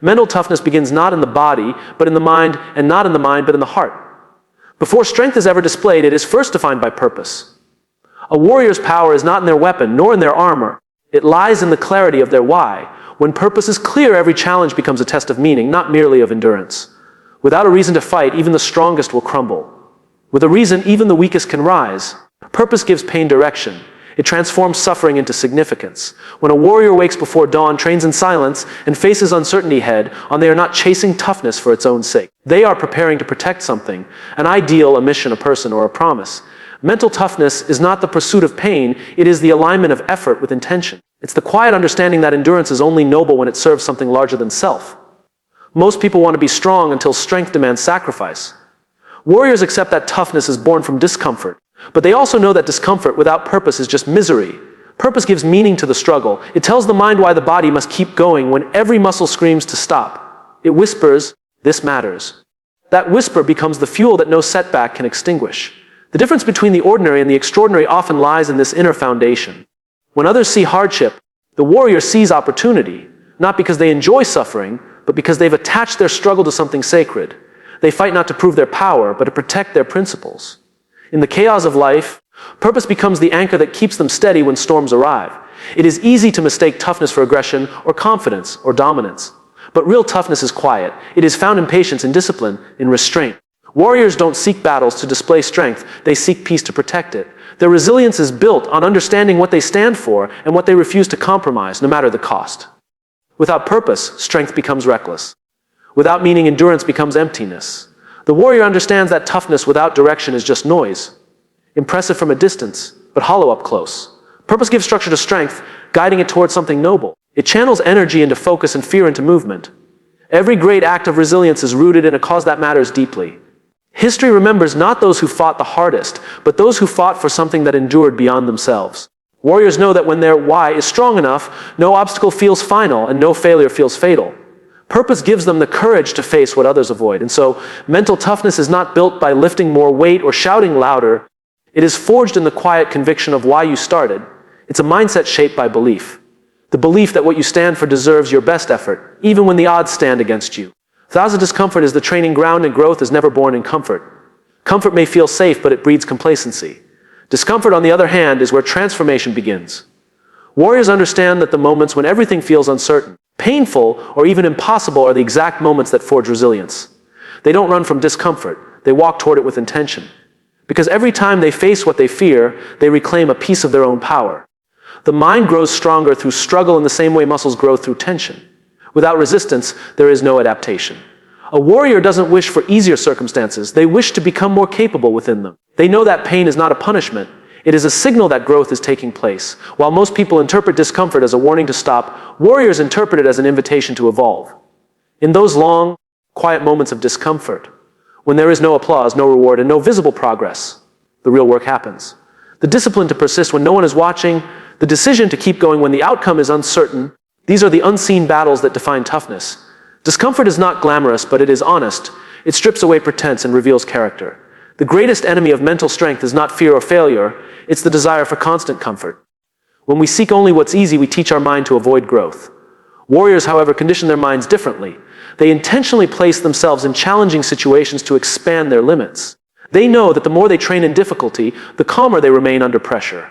Mental toughness begins not in the body, but in the mind, and not in the mind, but in the heart. Before strength is ever displayed, it is first defined by purpose. A warrior's power is not in their weapon, nor in their armor. It lies in the clarity of their why. When purpose is clear, every challenge becomes a test of meaning, not merely of endurance. Without a reason to fight, even the strongest will crumble. With a reason, even the weakest can rise. Purpose gives pain direction. It transforms suffering into significance. When a warrior wakes before dawn, trains in silence, and faces uncertainty head on, they are not chasing toughness for its own sake. They are preparing to protect something, an ideal, a mission, a person, or a promise. Mental toughness is not the pursuit of pain, it is the alignment of effort with intention. It's the quiet understanding that endurance is only noble when it serves something larger than self. Most people want to be strong until strength demands sacrifice. Warriors accept that toughness is born from discomfort, but they also know that discomfort without purpose is just misery. Purpose gives meaning to the struggle. It tells the mind why the body must keep going when every muscle screams to stop. It whispers, "This matters." That whisper becomes the fuel that no setback can extinguish. The difference between the ordinary and the extraordinary often lies in this inner foundation. When others see hardship, the warrior sees opportunity, not because they enjoy suffering, but because they've attached their struggle to something sacred. They fight not to prove their power, but to protect their principles. In the chaos of life, purpose becomes the anchor that keeps them steady when storms arrive. It is easy to mistake toughness for aggression or confidence or dominance. But real toughness is quiet. It is found in patience, in discipline, in restraint. Warriors don't seek battles to display strength, they seek peace to protect it. Their resilience is built on understanding what they stand for and what they refuse to compromise, no matter the cost. Without purpose, strength becomes reckless. Without meaning, endurance becomes emptiness. The warrior understands that toughness without direction is just noise, impressive from a distance, but hollow up close. Purpose gives structure to strength, guiding it towards something noble. It channels energy into focus and fear into movement. Every great act of resilience is rooted in a cause that matters deeply. History remembers not those who fought the hardest, but those who fought for something that endured beyond themselves. Warriors know that when their why is strong enough, no obstacle feels final and no failure feels fatal. Purpose gives them the courage to face what others avoid. And so, mental toughness is not built by lifting more weight or shouting louder. It is forged in the quiet conviction of why you started. It's a mindset shaped by belief. The belief that what you stand for deserves your best effort, even when the odds stand against you. Thousand discomfort is the training ground, and growth is never born in comfort. Comfort may feel safe, but it breeds complacency. Discomfort, on the other hand, is where transformation begins. Warriors understand that the moments when everything feels uncertain, painful, or even impossible are the exact moments that forge resilience. They don't run from discomfort, they walk toward it with intention. Because every time they face what they fear, they reclaim a piece of their own power. The mind grows stronger through struggle in the same way muscles grow through tension. Without resistance, there is no adaptation. A warrior doesn't wish for easier circumstances. They wish to become more capable within them. They know that pain is not a punishment. It is a signal that growth is taking place. While most people interpret discomfort as a warning to stop, warriors interpret it as an invitation to evolve. In those long, quiet moments of discomfort, when there is no applause, no reward, and no visible progress, the real work happens. The discipline to persist when no one is watching, the decision to keep going when the outcome is uncertain, these are the unseen battles that define toughness. Discomfort is not glamorous, but it is honest. It strips away pretense and reveals character. The greatest enemy of mental strength is not fear or failure, it's the desire for constant comfort. When we seek only what's easy, we teach our mind to avoid growth. Warriors, however, condition their minds differently. They intentionally place themselves in challenging situations to expand their limits. They know that the more they train in difficulty, the calmer they remain under pressure.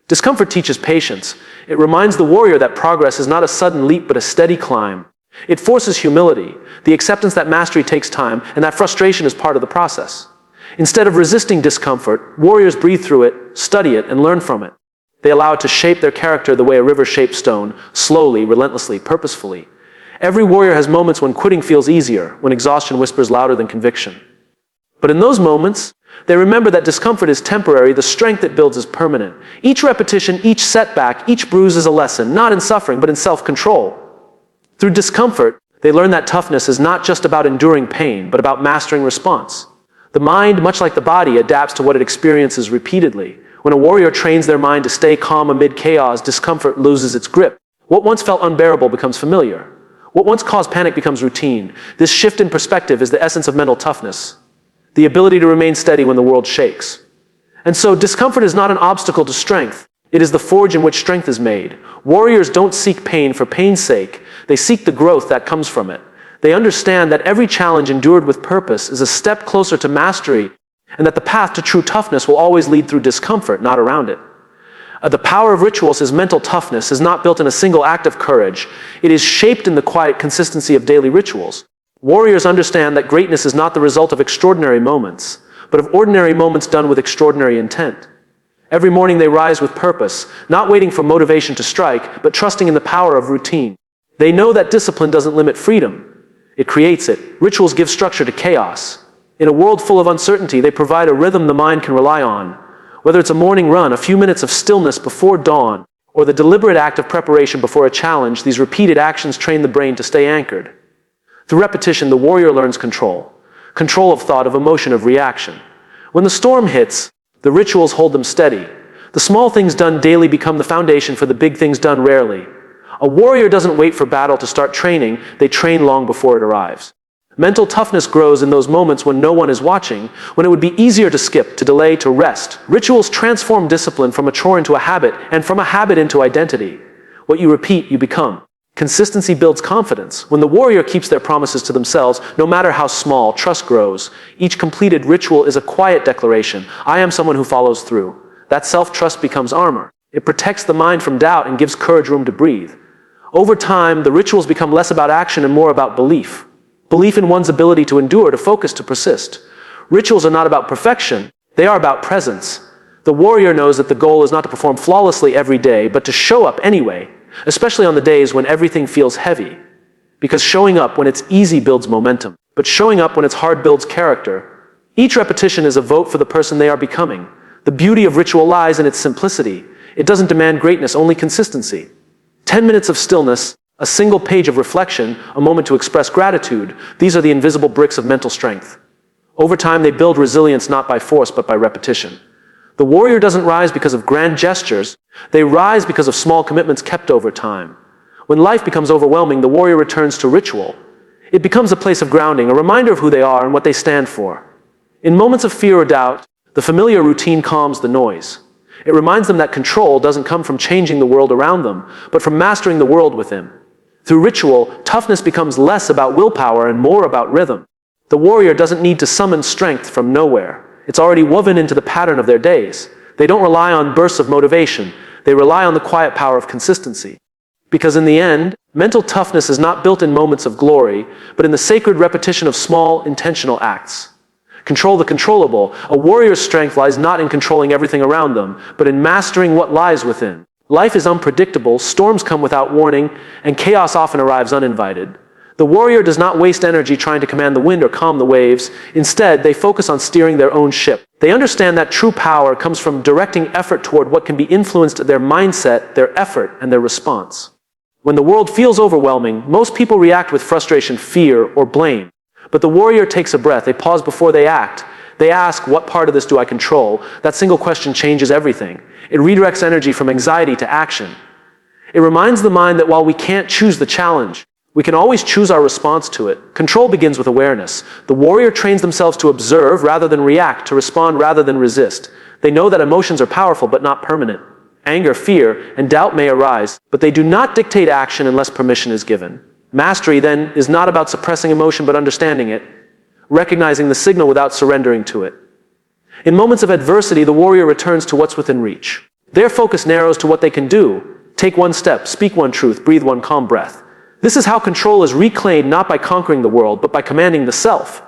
Discomfort teaches patience. It reminds the warrior that progress is not a sudden leap but a steady climb. It forces humility, the acceptance that mastery takes time and that frustration is part of the process. Instead of resisting discomfort, warriors breathe through it, study it, and learn from it. They allow it to shape their character the way a river shapes stone, slowly, relentlessly, purposefully. Every warrior has moments when quitting feels easier, when exhaustion whispers louder than conviction. But in those moments, they remember that discomfort is temporary, the strength it builds is permanent. Each repetition, each setback, each bruise is a lesson, not in suffering, but in self-control. Through discomfort, they learn that toughness is not just about enduring pain, but about mastering response. The mind, much like the body, adapts to what it experiences repeatedly. When a warrior trains their mind to stay calm amid chaos, discomfort loses its grip. What once felt unbearable becomes familiar. What once caused panic becomes routine. This shift in perspective is the essence of mental toughness, the ability to remain steady when the world shakes. And so discomfort is not an obstacle to strength. It is the forge in which strength is made. Warriors don't seek pain for pain's sake. They seek the growth that comes from it. They understand that every challenge endured with purpose is a step closer to mastery, and that the path to true toughness will always lead through discomfort, not around it. The power of rituals is mental toughness is not built in a single act of courage. It is shaped in the quiet consistency of daily rituals. Warriors understand that greatness is not the result of extraordinary moments, but of ordinary moments done with extraordinary intent. Every morning they rise with purpose, not waiting for motivation to strike, but trusting in the power of routine. They know that discipline doesn't limit freedom. It creates it. Rituals give structure to chaos. In a world full of uncertainty, they provide a rhythm the mind can rely on. Whether it's a morning run, a few minutes of stillness before dawn, or the deliberate act of preparation before a challenge, these repeated actions train the brain to stay anchored. Through repetition, the warrior learns control. Control of thought, of emotion, of reaction. When the storm hits, the rituals hold them steady. The small things done daily become the foundation for the big things done rarely. A warrior doesn't wait for battle to start training, they train long before it arrives. Mental toughness grows in those moments when no one is watching, when it would be easier to skip, to delay, to rest. Rituals transform discipline from a chore into a habit, and from a habit into identity. What you repeat, you become. Consistency builds confidence. When the warrior keeps their promises to themselves, no matter how small, trust grows. Each completed ritual is a quiet declaration. I am someone who follows through. That self-trust becomes armor. It protects the mind from doubt and gives courage room to breathe. Over time, the rituals become less about action and more about belief. Belief in one's ability to endure, to focus, to persist. Rituals are not about perfection, they are about presence. The warrior knows that the goal is not to perform flawlessly every day, but to show up anyway, especially on the days when everything feels heavy. Because showing up when it's easy builds momentum, but showing up when it's hard builds character. Each repetition is a vote for the person they are becoming. The beauty of ritual lies in its simplicity. It doesn't demand greatness, only consistency. 10 minutes of stillness, a single page of reflection, a moment to express gratitude, these are the invisible bricks of mental strength. Over time, they build resilience not by force, but by repetition. The warrior doesn't rise because of grand gestures, they rise because of small commitments kept over time. When life becomes overwhelming, the warrior returns to ritual. It becomes a place of grounding, a reminder of who they are and what they stand for. In moments of fear or doubt, the familiar routine calms the noise. It reminds them that control doesn't come from changing the world around them, but from mastering the world within. Through ritual, toughness becomes less about willpower and more about rhythm. The warrior doesn't need to summon strength from nowhere. It's already woven into the pattern of their days. They don't rely on bursts of motivation. They rely on the quiet power of consistency. Because in the end, mental toughness is not built in moments of glory, but in the sacred repetition of small, intentional acts. Control the controllable. A warrior's strength lies not in controlling everything around them, but in mastering what lies within. Life is unpredictable, storms come without warning, and chaos often arrives uninvited. The warrior does not waste energy trying to command the wind or calm the waves. Instead, they focus on steering their own ship. They understand that true power comes from directing effort toward what can be influenced: their mindset, their effort, and their response. When the world feels overwhelming, most people react with frustration, fear, or blame. But the warrior takes a breath. They pause before they act. They ask, what part of this do I control? That single question changes everything. It redirects energy from anxiety to action. It reminds the mind that while we can't choose the challenge, we can always choose our response to it. Control begins with awareness. The warrior trains themselves to observe rather than react, to respond rather than resist. They know that emotions are powerful but not permanent. Anger, fear, and doubt may arise, but they do not dictate action unless permission is given. Mastery, then, is not about suppressing emotion but understanding it, recognizing the signal without surrendering to it. In moments of adversity, the warrior returns to what's within reach. Their focus narrows to what they can do. Take one step, speak one truth, breathe one calm breath. This is how control is reclaimed, not by conquering the world, but by commanding the self.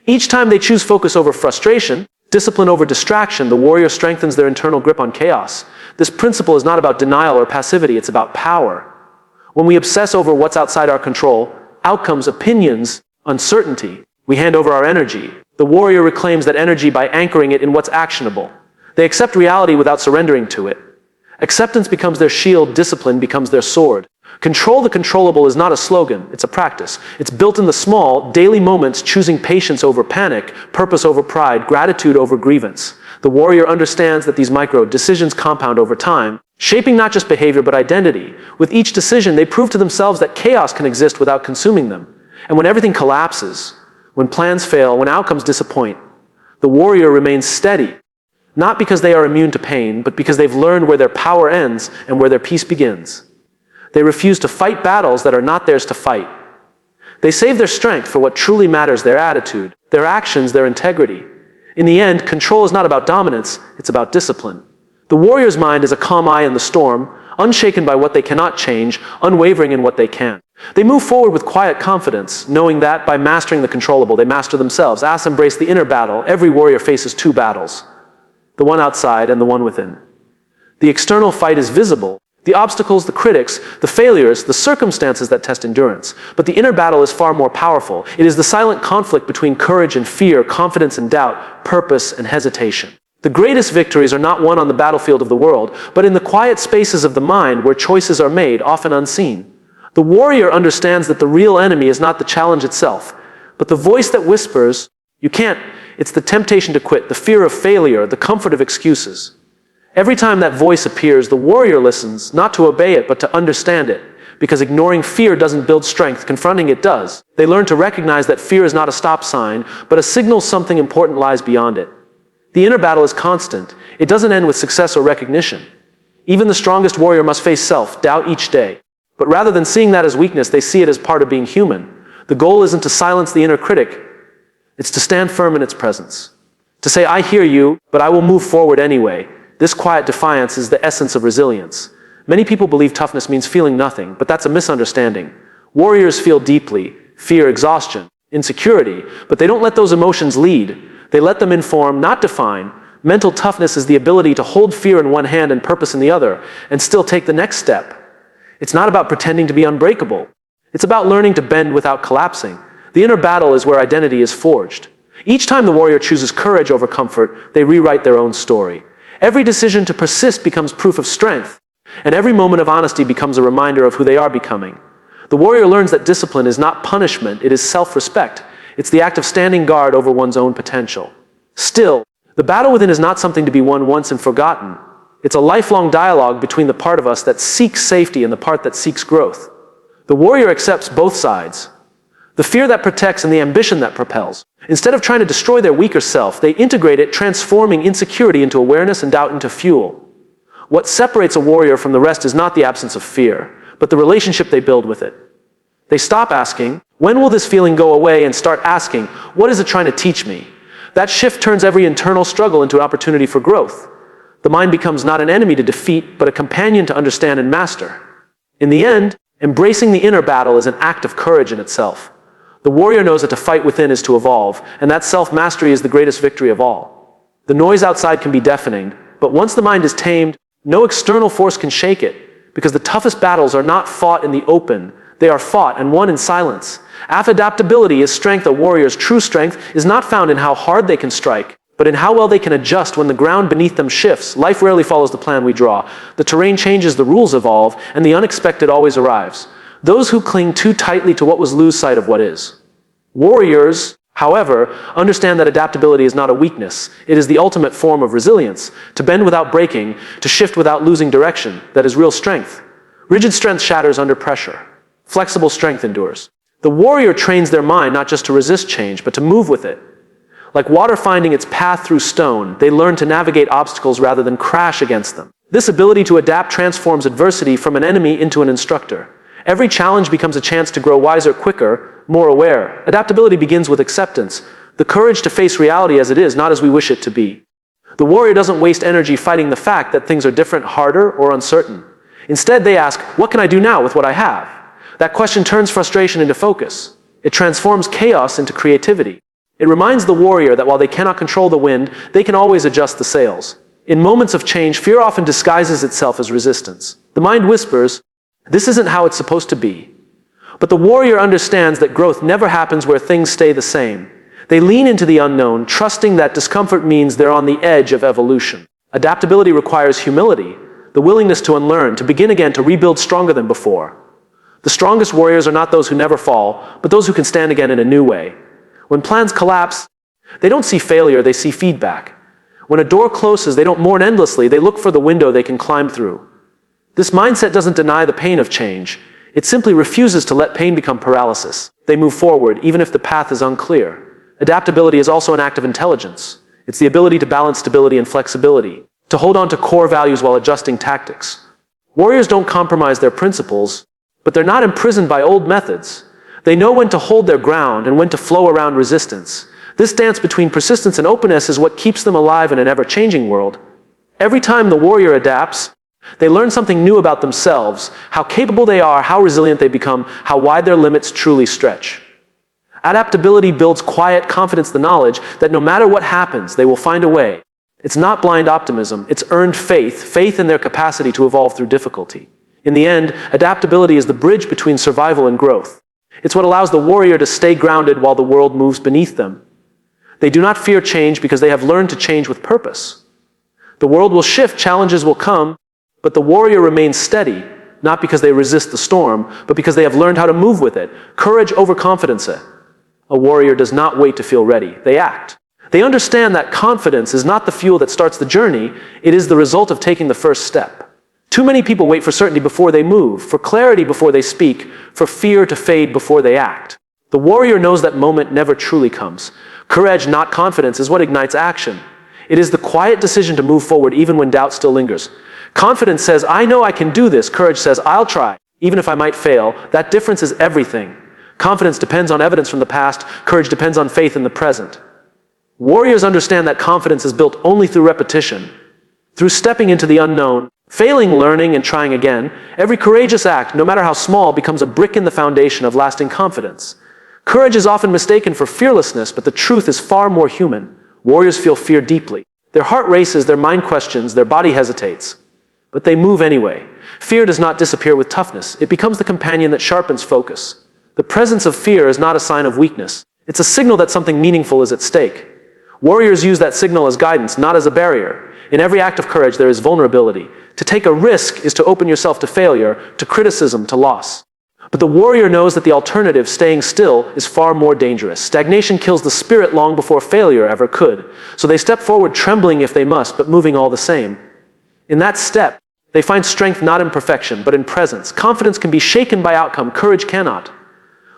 Each time they choose focus over frustration, discipline over distraction, the warrior strengthens their internal grip on chaos. This principle is not about denial or passivity, it's about power. When we obsess over what's outside our control, outcomes, opinions, uncertainty, we hand over our energy. The warrior reclaims that energy by anchoring it in what's actionable. They accept reality without surrendering to it. Acceptance becomes their shield, discipline becomes their sword. Control the controllable is not a slogan, it's a practice. It's built in the small, daily moments, choosing patience over panic, purpose over pride, gratitude over grievance. The warrior understands that these micro decisions compound over time, shaping not just behavior but identity. With each decision, they prove to themselves that chaos can exist without consuming them. And when everything collapses, when plans fail, when outcomes disappoint, the warrior remains steady, not because they are immune to pain, but because they've learned where their power ends and where their peace begins. They refuse to fight battles that are not theirs to fight. They save their strength for what truly matters, their attitude, their actions, their integrity. In the end, control is not about dominance, it's about discipline. The warrior's mind is a calm eye in the storm, unshaken by what they cannot change, unwavering in what they can. They move forward with quiet confidence, knowing that by mastering the controllable, they master themselves. As embrace the inner battle, every warrior faces two battles, the one outside and the one within. The external fight is visible, the obstacles, the critics, the failures, the circumstances that test endurance. But the inner battle is far more powerful. It is the silent conflict between courage and fear, confidence and doubt, purpose and hesitation. The greatest victories are not won on the battlefield of the world, but in the quiet spaces of the mind where choices are made, often unseen. The warrior understands that the real enemy is not the challenge itself, but the voice that whispers, "You can't." It's the temptation to quit, the fear of failure, the comfort of excuses. Every time that voice appears, the warrior listens, not to obey it, but to understand it. Because ignoring fear doesn't build strength, confronting it does. They learn to recognize that fear is not a stop sign, but a signal something important lies beyond it. The inner battle is constant. It doesn't end with success or recognition. Even the strongest warrior must face self-doubt each day. But rather than seeing that as weakness, they see it as part of being human. The goal isn't to silence the inner critic, it's to stand firm in its presence. To say, "I hear you, but I will move forward anyway." This quiet defiance is the essence of resilience. Many people believe toughness means feeling nothing, but that's a misunderstanding. Warriors feel deeply, fear, exhaustion, insecurity, but they don't let those emotions lead. They let them inform, not define. Mental toughness is the ability to hold fear in one hand and purpose in the other, and still take the next step. It's not about pretending to be unbreakable. It's about learning to bend without collapsing. The inner battle is where identity is forged. Each time the warrior chooses courage over comfort, they rewrite their own story. Every decision to persist becomes proof of strength, and every moment of honesty becomes a reminder of who they are becoming. The warrior learns that discipline is not punishment, it is self-respect. It's the act of standing guard over one's own potential. Still, the battle within is not something to be won once and forgotten. It's a lifelong dialogue between the part of us that seeks safety and the part that seeks growth. The warrior accepts both sides, the fear that protects and the ambition that propels. Instead of trying to destroy their weaker self, they integrate it, transforming insecurity into awareness and doubt into fuel. What separates a warrior from the rest is not the absence of fear, but the relationship they build with it. They stop asking, "When will this feeling go away?" and start asking, "What is it trying to teach me?" That shift turns every internal struggle into an opportunity for growth. The mind becomes not an enemy to defeat, but a companion to understand and master. In the end, embracing the inner battle is an act of courage in itself. The warrior knows that to fight within is to evolve, and that self-mastery is the greatest victory of all. The noise outside can be deafening, but once the mind is tamed, no external force can shake it, because the toughest battles are not fought in the open, they are fought and won in silence. Adaptability is strength. A warrior's true strength is not found in how hard they can strike, but in how well they can adjust when the ground beneath them shifts. Life rarely follows the plan we draw. The terrain changes, the rules evolve, and the unexpected always arrives. Those who cling too tightly to what was lose sight of what is. Warriors, however, understand that adaptability is not a weakness. It is the ultimate form of resilience. To bend without breaking, to shift without losing direction, that is real strength. Rigid strength shatters under pressure. Flexible strength endures. The warrior trains their mind not just to resist change, but to move with it. Like water finding its path through stone, they learn to navigate obstacles rather than crash against them. This ability to adapt transforms adversity from an enemy into an instructor. Every challenge becomes a chance to grow wiser, quicker, more aware. Adaptability begins with acceptance, the courage to face reality as it is, not as we wish it to be. The warrior doesn't waste energy fighting the fact that things are different, harder, or uncertain. Instead, they ask, "What can I do now with what I have?" That question turns frustration into focus. It transforms chaos into creativity. It reminds the warrior that while they cannot control the wind, they can always adjust the sails. In moments of change, fear often disguises itself as resistance. The mind whispers, "This isn't how it's supposed to be." But the warrior understands that growth never happens where things stay the same. They lean into the unknown, trusting that discomfort means they're on the edge of evolution. Adaptability requires humility, the willingness to unlearn, to begin again, to rebuild stronger than before. The strongest warriors are not those who never fall, but those who can stand again in a new way. When plans collapse, they don't see failure, they see feedback. When a door closes, they don't mourn endlessly, they look for the window they can climb through. This mindset doesn't deny the pain of change. It simply refuses to let pain become paralysis. They move forward, even if the path is unclear. Adaptability is also an act of intelligence. It's the ability to balance stability and flexibility, to hold on to core values while adjusting tactics. Warriors don't compromise their principles, but they're not imprisoned by old methods. They know when to hold their ground and when to flow around resistance. This dance between persistence and openness is what keeps them alive in an ever-changing world. Every time the warrior adapts, they learn something new about themselves, how capable they are, how resilient they become, how wide their limits truly stretch. Adaptability builds quiet confidence, the knowledge that no matter what happens, they will find a way. It's not blind optimism, it's earned faith, faith in their capacity to evolve through difficulty. In the end, adaptability is the bridge between survival and growth. It's what allows the warrior to stay grounded while the world moves beneath them. They do not fear change because they have learned to change with purpose. The world will shift, challenges will come, but the warrior remains steady, not because they resist the storm, but because they have learned how to move with it. Courage over confidence. A warrior does not wait to feel ready. They act. They understand that confidence is not the fuel that starts the journey, it is the result of taking the first step. Too many people wait for certainty before they move, for clarity before they speak, for fear to fade before they act. The warrior knows that moment never truly comes. Courage, not confidence, is what ignites action. It is the quiet decision to move forward even when doubt still lingers. Confidence says, I know I can do this. Courage says, I'll try, even if I might fail. That difference is everything. Confidence depends on evidence from the past. Courage depends on faith in the present. Warriors understand that confidence is built only through repetition, through stepping into the unknown, failing, learning, and trying again. Every courageous act, no matter how small, becomes a brick in the foundation of lasting confidence. Courage is often mistaken for fearlessness, but the truth is far more human. Warriors feel fear deeply. Their heart races, their mind questions, their body hesitates. But they move anyway. Fear does not disappear with toughness. It becomes the companion that sharpens focus. The presence of fear is not a sign of weakness. It's a signal that something meaningful is at stake. Warriors use that signal as guidance, not as a barrier. In every act of courage, there is vulnerability. To take a risk is to open yourself to failure, to criticism, to loss. But the warrior knows that the alternative, staying still, is far more dangerous. Stagnation kills the spirit long before failure ever could. So they step forward trembling if they must, but moving all the same. In that step, they find strength not in perfection, but in presence. Confidence can be shaken by outcome, courage cannot.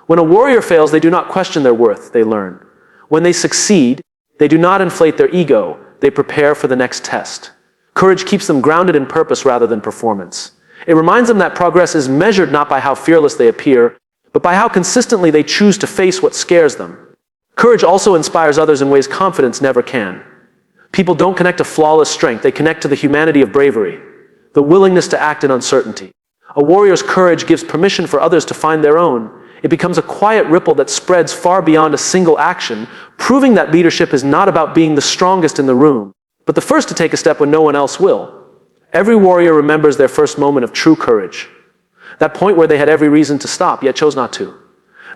When a warrior fails, they do not question their worth, they learn. When they succeed, they do not inflate their ego, they prepare for the next test. Courage keeps them grounded in purpose rather than performance. It reminds them that progress is measured not by how fearless they appear, but by how consistently they choose to face what scares them. Courage also inspires others in ways confidence never can. People don't connect to flawless strength, they connect to the humanity of bravery, the willingness to act in uncertainty. A warrior's courage gives permission for others to find their own. It becomes a quiet ripple that spreads far beyond a single action, proving that leadership is not about being the strongest in the room, but the first to take a step when no one else will. Every warrior remembers their first moment of true courage. That point where they had every reason to stop, yet chose not to.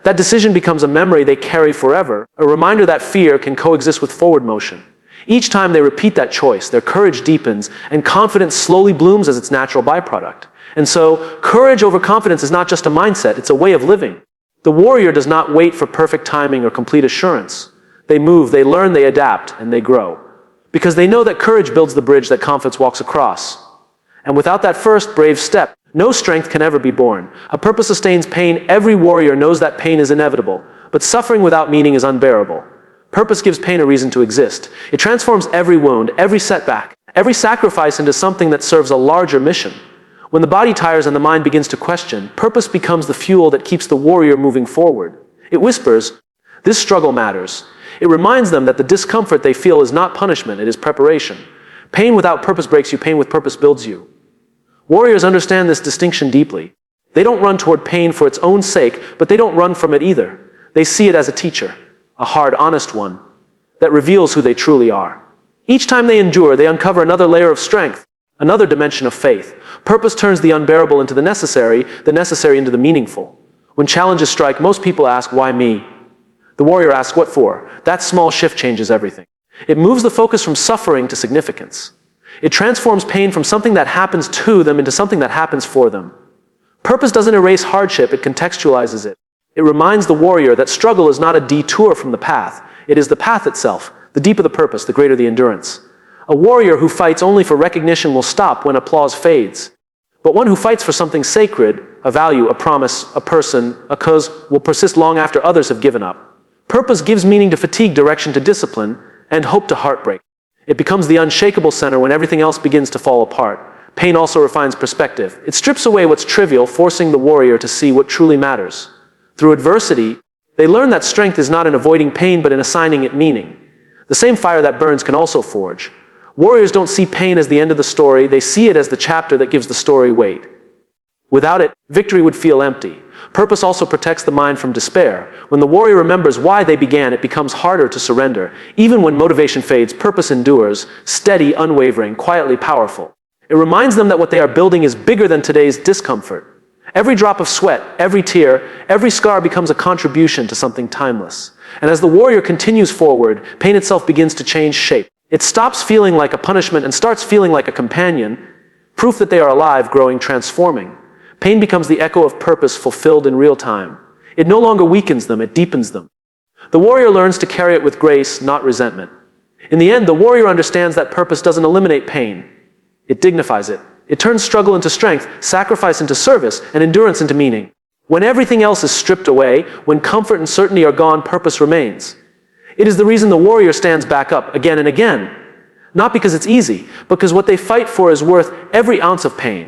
That decision becomes a memory they carry forever, a reminder that fear can coexist with forward motion. Each time they repeat that choice, their courage deepens, and confidence slowly blooms as its natural byproduct. And so, courage over confidence is not just a mindset, it's a way of living. The warrior does not wait for perfect timing or complete assurance. They move, they learn, they adapt, and they grow. Because they know that courage builds the bridge that confidence walks across. And without that first brave step, no strength can ever be born. A purpose sustains pain. Every warrior knows that pain is inevitable, but suffering without meaning is unbearable. Purpose gives pain a reason to exist. It transforms every wound, every setback, every sacrifice into something that serves a larger mission. When the body tires and the mind begins to question, purpose becomes the fuel that keeps the warrior moving forward. It whispers, this struggle matters. It reminds them that the discomfort they feel is not punishment, it is preparation. Pain without purpose breaks you, pain with purpose builds you. Warriors understand this distinction deeply. They don't run toward pain for its own sake, but they don't run from it either. They see it as a teacher, a hard, honest one, that reveals who they truly are. Each time they endure, they uncover another layer of strength, another dimension of faith. Purpose turns the unbearable into the necessary into the meaningful. When challenges strike, most people ask, why me? The warrior asks, what for? That small shift changes everything. It moves the focus from suffering to significance. It transforms pain from something that happens to them into something that happens for them. Purpose doesn't erase hardship, it contextualizes it. It reminds the warrior that struggle is not a detour from the path. It is the path itself. The deeper the purpose, the greater the endurance. A warrior who fights only for recognition will stop when applause fades. But one who fights for something sacred, a value, a promise, a person, a cause, will persist long after others have given up. Purpose gives meaning to fatigue, direction to discipline, and hope to heartbreak. It becomes the unshakable center when everything else begins to fall apart. Pain also refines perspective. It strips away what's trivial, forcing the warrior to see what truly matters. Through adversity, they learn that strength is not in avoiding pain but in assigning it meaning. The same fire that burns can also forge. Warriors don't see pain as the end of the story, they see it as the chapter that gives the story weight. Without it, victory would feel empty. Purpose also protects the mind from despair. When the warrior remembers why they began, it becomes harder to surrender. Even when motivation fades, purpose endures, steady, unwavering, quietly powerful. It reminds them that what they are building is bigger than today's discomfort. Every drop of sweat, every tear, every scar becomes a contribution to something timeless. And as the warrior continues forward, pain itself begins to change shape. It stops feeling like a punishment and starts feeling like a companion, proof that they are alive, growing, transforming. Pain becomes the echo of purpose fulfilled in real time. It no longer weakens them, it deepens them. The warrior learns to carry it with grace, not resentment. In the end, the warrior understands that purpose doesn't eliminate pain. It dignifies it. It turns struggle into strength, sacrifice into service, and endurance into meaning. When everything else is stripped away, when comfort and certainty are gone, purpose remains. It is the reason the warrior stands back up again and again. Not because it's easy, but because what they fight for is worth every ounce of pain.